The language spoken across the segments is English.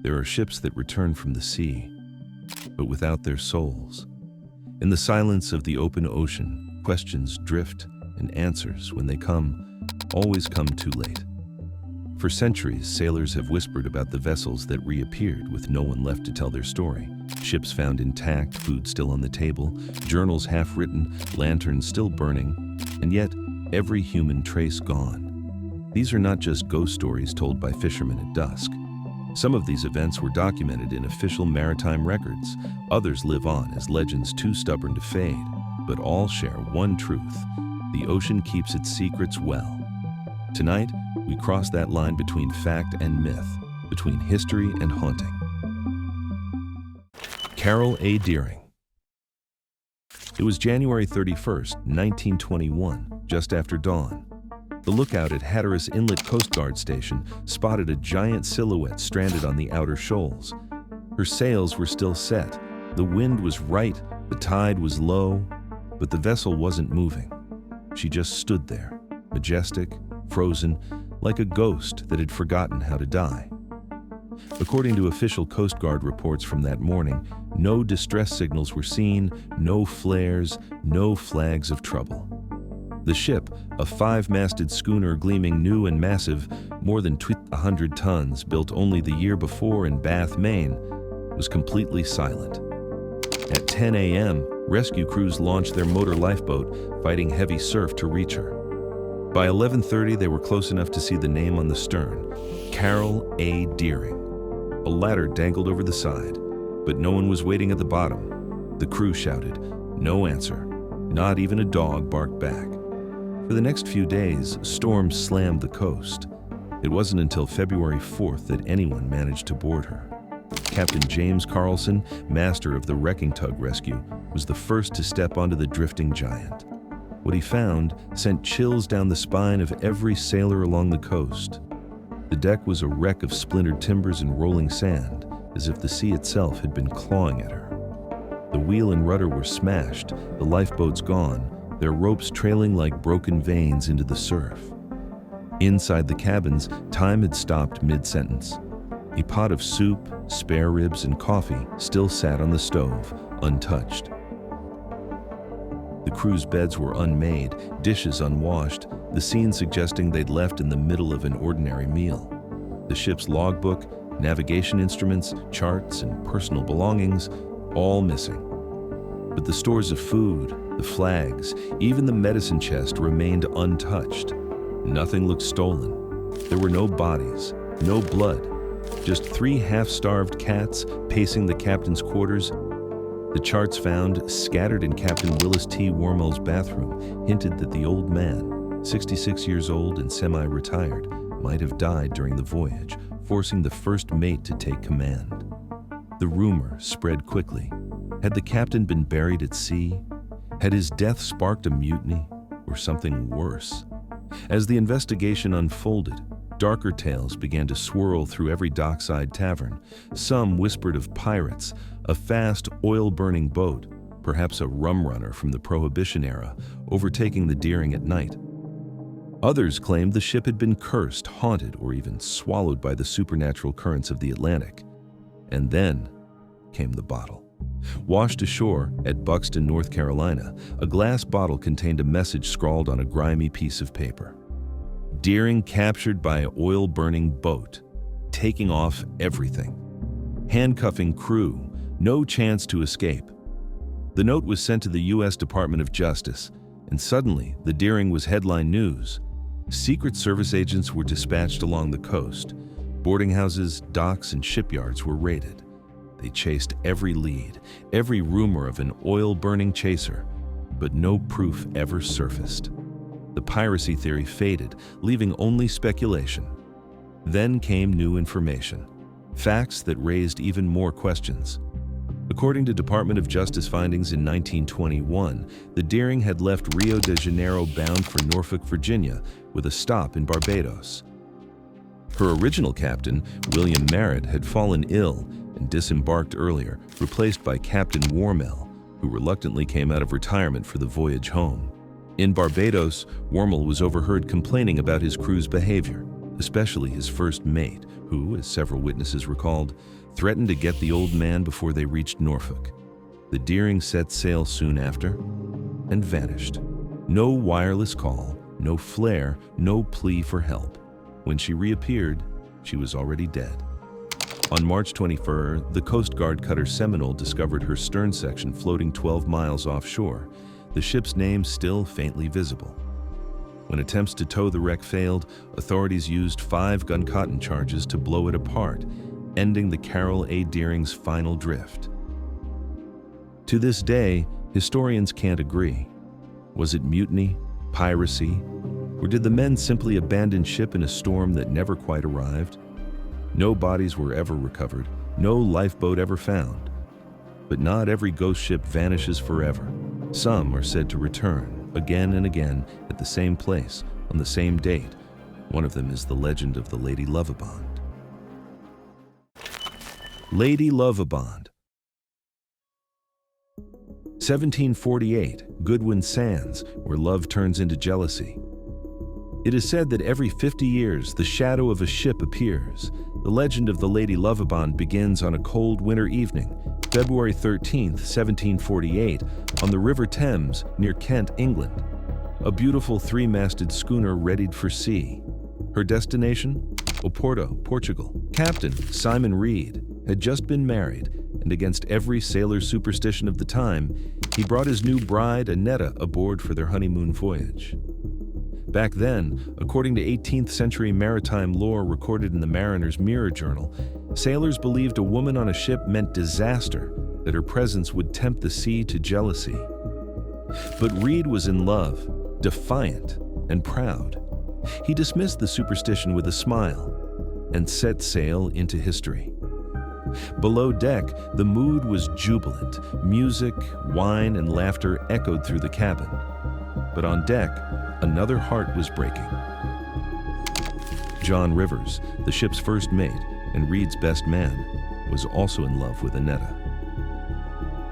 There are ships that return from the sea, but without their souls. In the silence of the open ocean, questions drift, and answers, when they come, always come too late. For centuries, sailors have whispered about the vessels that reappeared with no one left to tell their story. Ships found intact, food still on the table, journals half-written, lanterns still burning, and yet every human trace gone. These are not just ghost stories told by fishermen at dusk. Some of these events were documented in official maritime records. Others live on as legends too stubborn to fade. But all share one truth: the ocean keeps its secrets well. Tonight, we cross that line between fact and myth, between history and haunting. Carroll A. Deering. It was January 31st, 1921, just after dawn. The lookout at Hatteras Inlet Coast Guard Station spotted a giant silhouette stranded on the outer shoals. Her sails were still set, the wind was right, the tide was low, but the vessel wasn't moving. She just stood there, majestic, frozen, like a ghost that had forgotten how to die. According to official Coast Guard reports from that morning, no distress signals were seen, no flares, no flags of trouble. The ship, a 5-masted schooner gleaming new and massive, more than 100 tons, built only the year before in Bath, Maine, was completely silent. At 10 a.m., rescue crews launched their motor lifeboat, fighting heavy surf to reach her. By 11:30, they were close enough to see the name on the stern: Carroll A. Deering. A ladder dangled over the side, but no one was waiting at the bottom. The crew shouted. No answer. Not even a dog barked back. For the next few days, storms slammed the coast. It wasn't until February 4th that anyone managed to board her. Captain James Carlson, master of the wrecking tug rescue, was the first to step onto the drifting giant. What he found sent chills down the spine of every sailor along the coast. The deck was a wreck of splintered timbers and rolling sand, as if the sea itself had been clawing at her. The wheel and rudder were smashed, the lifeboats gone, their ropes trailing like broken veins into the surf. Inside the cabins, time had stopped mid-sentence. A pot of soup, spare ribs, and coffee still sat on the stove, untouched. The crew's beds were unmade, dishes unwashed, the scene suggesting they'd left in the middle of an ordinary meal. The ship's logbook, navigation instruments, charts, and personal belongings, all missing. But the stores of food, the flags, even the medicine chest remained untouched. Nothing looked stolen. There were no bodies, no blood, just 3 half-starved cats pacing the captain's quarters. The charts found, scattered in Captain Willis T. Wormel's bathroom, hinted that the old man, 66 years old and semi-retired, might have died during the voyage, forcing the first mate to take command. The rumor spread quickly. Had the captain been buried at sea? Had his death sparked a mutiny, or something worse? As the investigation unfolded, darker tales began to swirl through every dockside tavern. Some whispered of pirates, a fast, oil-burning boat, perhaps a rum runner from the Prohibition era, overtaking the Deering at night. Others claimed the ship had been cursed, haunted, or even swallowed by the supernatural currents of the Atlantic. And then came the bottle. Washed ashore at Buxton, North Carolina, a glass bottle contained a message scrawled on a grimy piece of paper. Deering captured by oil-burning boat, taking off everything. Handcuffing crew, no chance to escape. The note was sent to the U.S. Department of Justice, and suddenly the Deering was headline news. Secret Service agents were dispatched along the coast. Boarding houses, docks, and shipyards were raided. They chased every lead, every rumor of an oil-burning chaser, but no proof ever surfaced. The piracy theory faded, leaving only speculation. Then came new information, facts that raised even more questions. According to Department of Justice findings in 1921, the Deering had left Rio de Janeiro bound for Norfolk, Virginia, with a stop in Barbados. Her original captain, William Merritt, had fallen ill and disembarked earlier, replaced by Captain Wormel, who reluctantly came out of retirement for the voyage home. In Barbados, Wormel was overheard complaining about his crew's behavior. especially his first mate, who, as several witnesses recalled, threatened to get the old man before they reached Norfolk. The Deering set sail soon after and vanished. No wireless call, no flare, no plea for help. When she reappeared, she was already dead. On March 24, the Coast Guard cutter Seminole discovered her stern section floating 12 miles offshore, the ship's name still faintly visible. When attempts to tow the wreck failed, authorities used 5 gun cotton charges to blow it apart, ending the Carroll A. Deering's final drift. To this day, historians can't agree. Was it mutiny, piracy, or did the men simply abandon ship in a storm that never quite arrived? No bodies were ever recovered, no lifeboat ever found. But not every ghost ship vanishes forever. Some are said to return again and again at the same place on the same date. One of them is the legend of the Lady Lovibond. Lady Lovibond. 1748, Goodwin Sands, where love turns into jealousy. It is said that every 50 years the shadow of a ship appears. The legend of the Lady Lovibond begins on a cold winter evening, February 13, 1748, on the River Thames near Kent, England. A beautiful 3-masted schooner readied for sea. Her destination? Oporto, Portugal. Captain Simon Reed had just been married, and against every sailor's superstition of the time, he brought his new bride, Annetta, aboard for their honeymoon voyage. Back then, according to 18th century maritime lore recorded in the Mariner's Mirror Journal, sailors believed a woman on a ship meant disaster, that her presence would tempt the sea to jealousy. But Reed was in love, defiant, and proud. He dismissed the superstition with a smile and set sail into history. Below deck, the mood was jubilant. Music, wine, and laughter echoed through the cabin. But on deck, another heart was breaking. John Rivers, the ship's first mate and Reed's best man, was also in love with Annetta.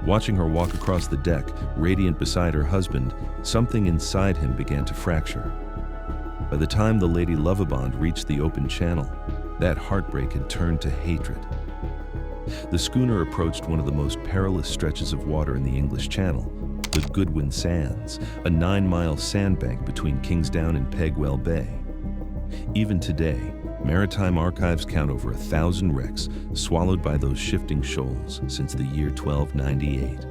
Watching her walk across the deck, radiant beside her husband, something inside him began to fracture. By the time the Lady Lovibond reached the open channel, that heartbreak had turned to hatred. The schooner approached one of the most perilous stretches of water in the English Channel, the Goodwin Sands, a 9-mile sandbank between Kingsdown and Pegwell Bay. Even today, maritime archives count over 1,000 wrecks swallowed by those shifting shoals since the year 1298.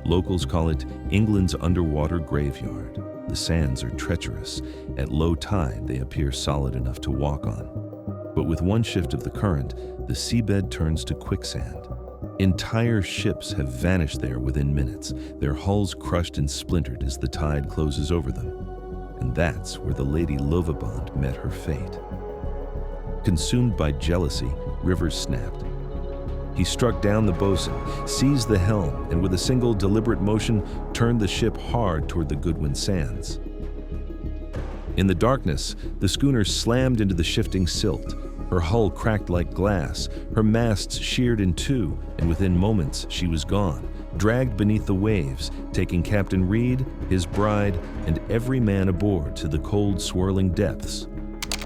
Locals call it England's underwater graveyard. The sands are treacherous. At low tide, they appear solid enough to walk on. But with one shift of the current, the seabed turns to quicksand. Entire ships have vanished there within minutes, their hulls crushed and splintered as the tide closes over them. And that's where the Lady Lovibond met her fate. Consumed by jealousy, Rivers snapped. He struck down the boatswain, seized the helm, and with a single deliberate motion, turned the ship hard toward the Goodwin Sands. In the darkness, the schooner slammed into the shifting silt. Her hull cracked like glass, her masts sheared in two, and within moments she was gone, dragged beneath the waves, taking Captain Reed, his bride, and every man aboard to the cold, swirling depths.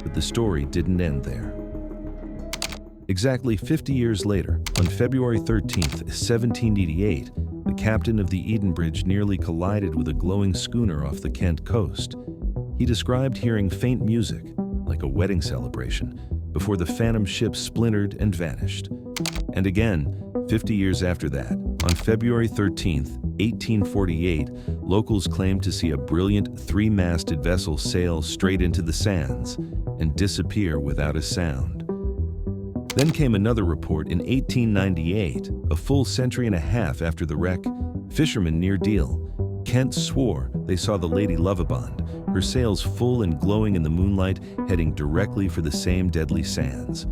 But the story didn't end there. Exactly 50 years later, on February 13th, 1788, the captain of the Edenbridge nearly collided with a glowing schooner off the Kent coast. He described hearing faint music, like a wedding celebration, before the phantom ship splintered and vanished. And again, 50 years after that, on February 13th, 1848, locals claimed to see a brilliant 3-masted vessel sail straight into the sands and disappear without a sound. Then came another report in 1898, a full century and a half after the wreck. Fishermen near Deal, Kent swore they saw the Lady Lovibond, her sails full and glowing in the moonlight, heading directly for the same deadly sands.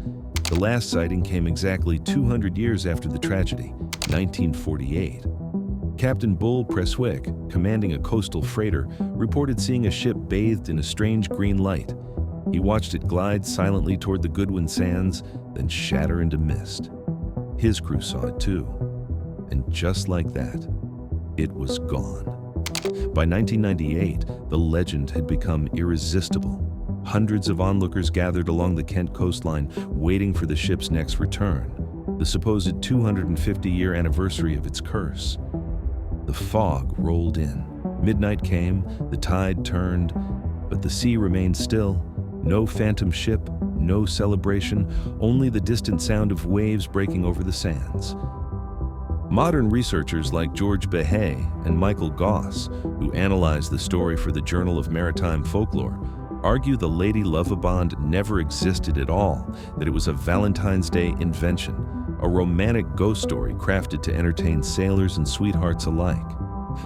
The last sighting came exactly 200 years after the tragedy, 1948. Captain Bull Presswick, commanding a coastal freighter, reported seeing a ship bathed in a strange green light. He watched it glide silently toward the Goodwin Sands, then shatter into mist. His crew saw it too. And just like that, it was gone. By 1998, the legend had become irresistible. Hundreds of onlookers gathered along the Kent coastline, waiting for the ship's next return, the supposed 250-year anniversary of its curse. The fog rolled in. Midnight came, the tide turned, but the sea remained still. No phantom ship, no celebration, only the distant sound of waves breaking over the sands. Modern researchers like George Behay and Michael Goss, who analyzed the story for the Journal of Maritime Folklore, argue the Lady Lovibond never existed at all, that it was a Valentine's Day invention, a romantic ghost story crafted to entertain sailors and sweethearts alike.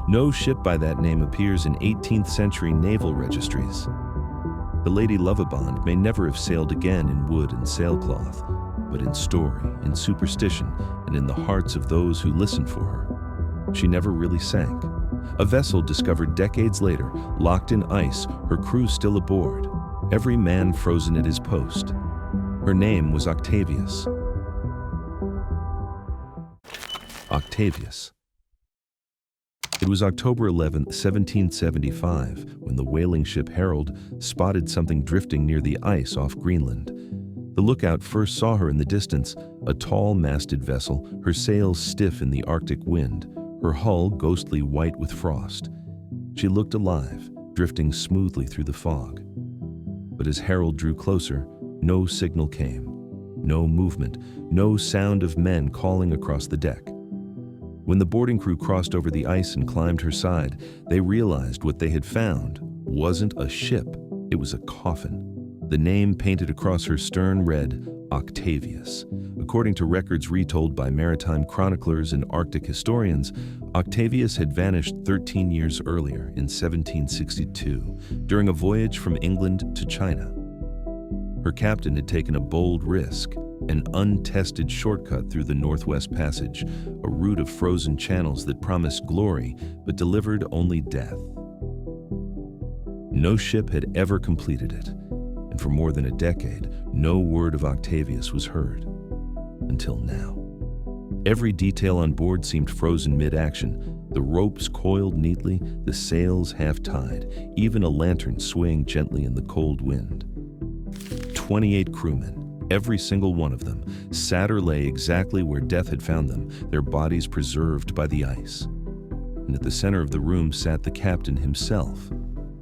No ship by that name appears in 18th century naval registries. The Lady Lovibond may never have sailed again in wood and sailcloth, but in story, in superstition, and in the hearts of those who listened for her. She never really sank. A vessel discovered decades later, locked in ice, her crew still aboard, every man frozen at his post. Her name was Octavius. Octavius. It was October 11, 1775, when the whaling ship Herald spotted something drifting near the ice off Greenland. The lookout first saw her in the distance, a tall masted vessel, her sails stiff in the Arctic wind, her hull ghostly white with frost. She looked alive, drifting smoothly through the fog. But as Herald drew closer, no signal came, no movement, no sound of men calling across the deck. When the boarding crew crossed over the ice and climbed her side, they realized what they had found wasn't a ship, it was a coffin. The name painted across her stern read, Octavius. According to records retold by maritime chroniclers and Arctic historians, Octavius had vanished 13 years earlier in 1762 during a voyage from England to China. Her captain had taken a bold risk, an untested shortcut through the Northwest Passage, a route of frozen channels that promised glory but delivered only death. No ship had ever completed it, and for more than a decade, no word of Octavius was heard. Until now. Every detail on board seemed frozen mid-action, the ropes coiled neatly, the sails half-tied, even a lantern swaying gently in the cold wind. 28 crewmen, every single one of them, sat or lay exactly where death had found them, their bodies preserved by the ice. And at the center of the room sat the captain himself,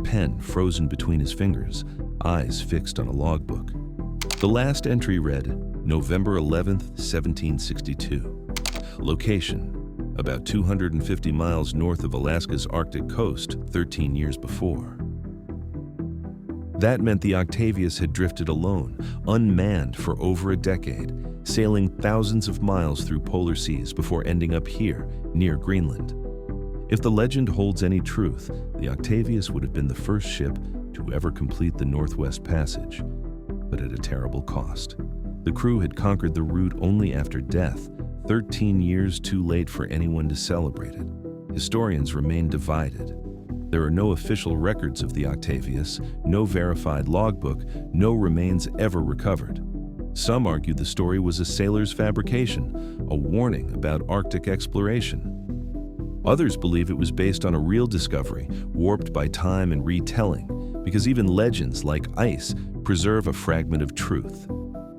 pen frozen between his fingers, eyes fixed on a logbook. The last entry read, November 11th, 1762. Location, about 250 miles north of Alaska's Arctic coast, 13 years before. That meant the Octavius had drifted alone, unmanned for over a decade, sailing thousands of miles through polar seas before ending up here, near Greenland. If the legend holds any truth, the Octavius would have been the first ship to ever complete the Northwest Passage, but at a terrible cost. The crew had conquered the route only after death, 13 years too late for anyone to celebrate it. Historians remain divided. There are no official records of the Octavius, no verified logbook, no remains ever recovered. Some argue the story was a sailor's fabrication, a warning about Arctic exploration. Others believe it was based on a real discovery, warped by time and retelling, because even legends like ice preserve a fragment of truth.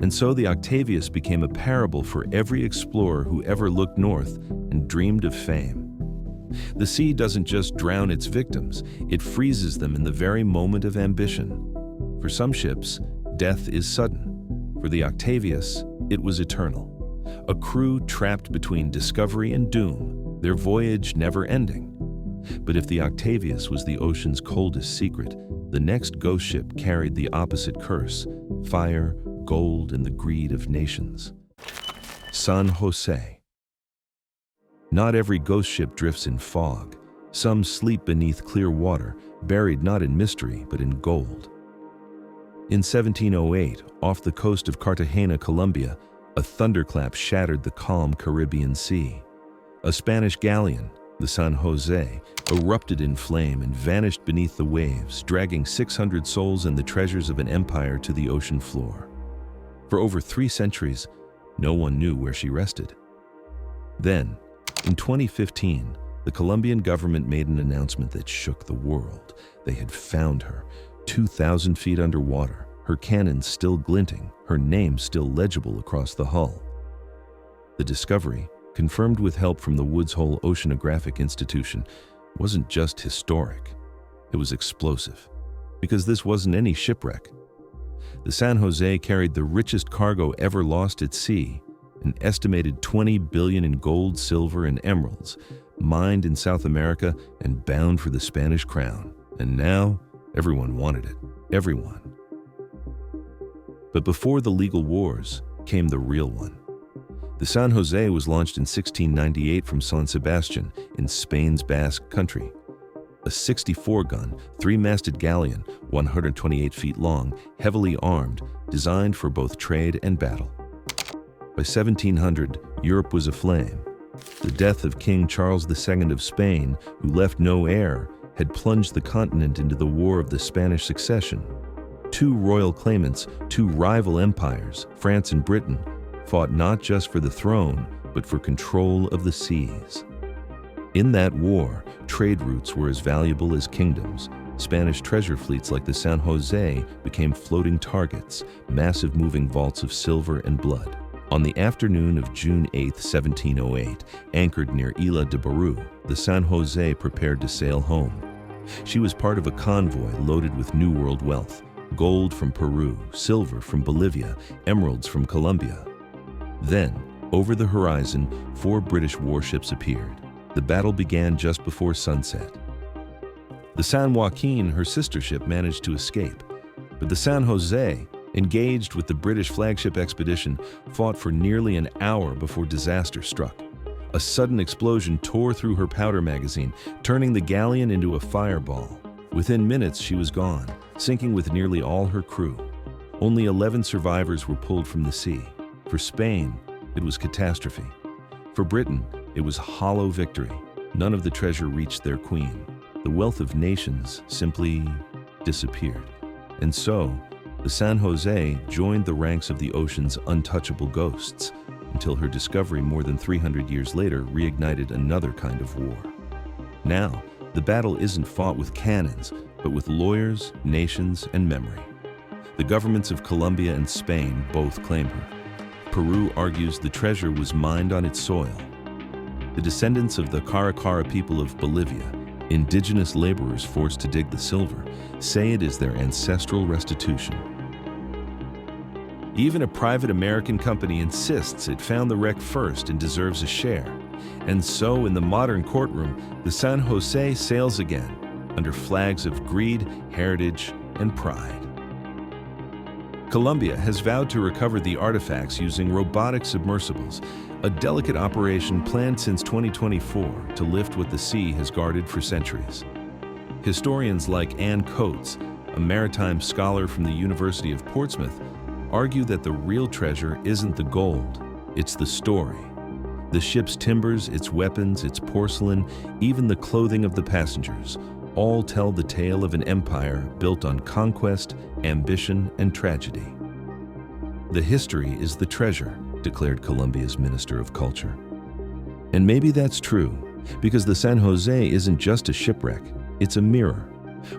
And so the Octavius became a parable for every explorer who ever looked north and dreamed of fame. The sea doesn't just drown its victims, it freezes them in the very moment of ambition. For some ships, death is sudden. For the Octavius, it was eternal. A crew trapped between discovery and doom, their voyage never ending. But if the Octavius was the ocean's coldest secret, the next ghost ship carried the opposite curse: fire, gold, and the greed of nations. San Jose. Not every ghost ship drifts in fog. Some sleep beneath clear water, buried not in mystery, but in gold. In 1708, off the coast of Cartagena, Colombia, a thunderclap shattered the calm Caribbean Sea. A Spanish galleon, the San Jose, erupted in flame and vanished beneath the waves, dragging 600 souls and the treasures of an empire to the ocean floor. For over 3 centuries, no one knew where she rested. Then, in 2015, the Colombian government made an announcement that shook the world. They had found her, 2,000 feet underwater, her cannons still glinting, her name still legible across the hull. The discovery, confirmed with help from the Woods Hole Oceanographic Institution, wasn't just historic. It was explosive, because this wasn't any shipwreck. The San Jose carried the richest cargo ever lost at sea, an estimated 20 billion in gold, silver, and emeralds, mined in South America and bound for the Spanish crown. And now, everyone wanted it. Everyone. But before the legal wars came the real one. The San Jose was launched in 1698 from San Sebastian in Spain's Basque Country. A 64-gun, three-masted galleon, 128 feet long, heavily armed, designed for both trade and battle. By 1700, Europe was aflame. The death of King Charles II of Spain, who left no heir, had plunged the continent into the War of the Spanish Succession. Two royal claimants, two rival empires, France and Britain, fought not just for the throne, but for control of the seas. In that war, trade routes were as valuable as kingdoms. Spanish treasure fleets like the San Jose became floating targets, massive moving vaults of silver and blood. On the afternoon of June 8, 1708, anchored near Isla de Baru, the San Jose prepared to sail home. She was part of a convoy loaded with New World wealth, gold from Peru, silver from Bolivia, emeralds from Colombia. Then, over the horizon, 4 British warships appeared. The battle began just before sunset. The San Joaquin, her sister ship, managed to escape, but the San Jose, engaged with the British flagship expedition, fought for nearly an hour before disaster struck. A sudden explosion tore through her powder magazine, turning the galleon into a fireball. Within minutes, she was gone, sinking with nearly all her crew. Only 11 survivors were pulled from the sea. For Spain, it was catastrophe. For Britain, it was hollow victory. None of the treasure reached their queen. The wealth of nations simply disappeared. And so, the San Jose joined the ranks of the ocean's untouchable ghosts, until her discovery more than 300 years later reignited another kind of war. Now, the battle isn't fought with cannons, but with lawyers, nations, and memory. The governments of Colombia and Spain both claim her. Peru argues the treasure was mined on its soil. The descendants of the Caracara people of Bolivia, indigenous laborers forced to dig the silver, say it is their ancestral restitution. Even a private American company insists it found the wreck first and deserves a share. And so, in the modern courtroom, the San Jose sails again, under flags of greed, heritage, and pride. Colombia has vowed to recover the artifacts using robotic submersibles, a delicate operation planned since 2024 to lift what the sea has guarded for centuries. Historians like Ann Coates, a maritime scholar from the University of Portsmouth, argue that the real treasure isn't the gold, it's the story. The ship's timbers, its weapons, its porcelain, even the clothing of the passengers, all tell the tale of an empire built on conquest, ambition, and tragedy. The history is the treasure, declared Colombia's Minister of Culture. And maybe that's true, because the San Jose isn't just a shipwreck, it's a mirror,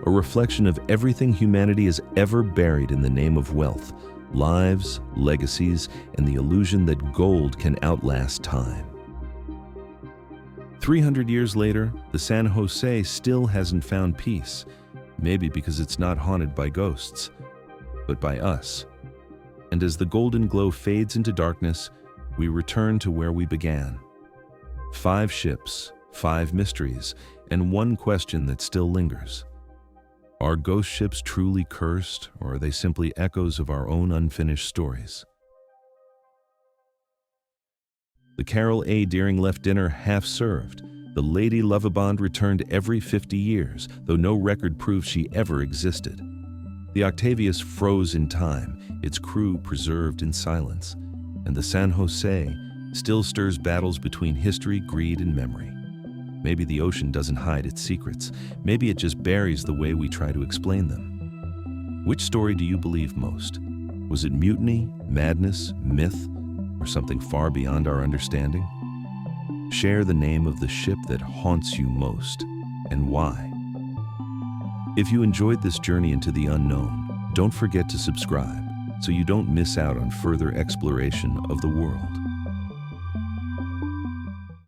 a reflection of everything humanity has ever buried in the name of wealth, lives, legacies, and the illusion that gold can outlast time. 300 years later, the San Jose still hasn't found peace, maybe because it's not haunted by ghosts, but by us. And as the golden glow fades into darkness, we return to where we began. 5 ships, 5 mysteries, and one question that still lingers. Are ghost ships truly cursed, or are they simply echoes of our own unfinished stories? The Carroll A Deering left dinner half served. The Lady Lovibond returned every 50 years, though no record proves she ever existed. The Octavius froze in time, its crew preserved in silence. And the San Jose still stirs battles between history, greed, and memory. Maybe the ocean doesn't hide its secrets. Maybe it just buries the way we try to explain them. Which story do you believe most? Was it mutiny, madness, myth, or something far beyond our understanding? Share the name of the ship that haunts you most, and why. If you enjoyed this journey into the unknown, don't forget to subscribe so you don't miss out on further exploration of the world.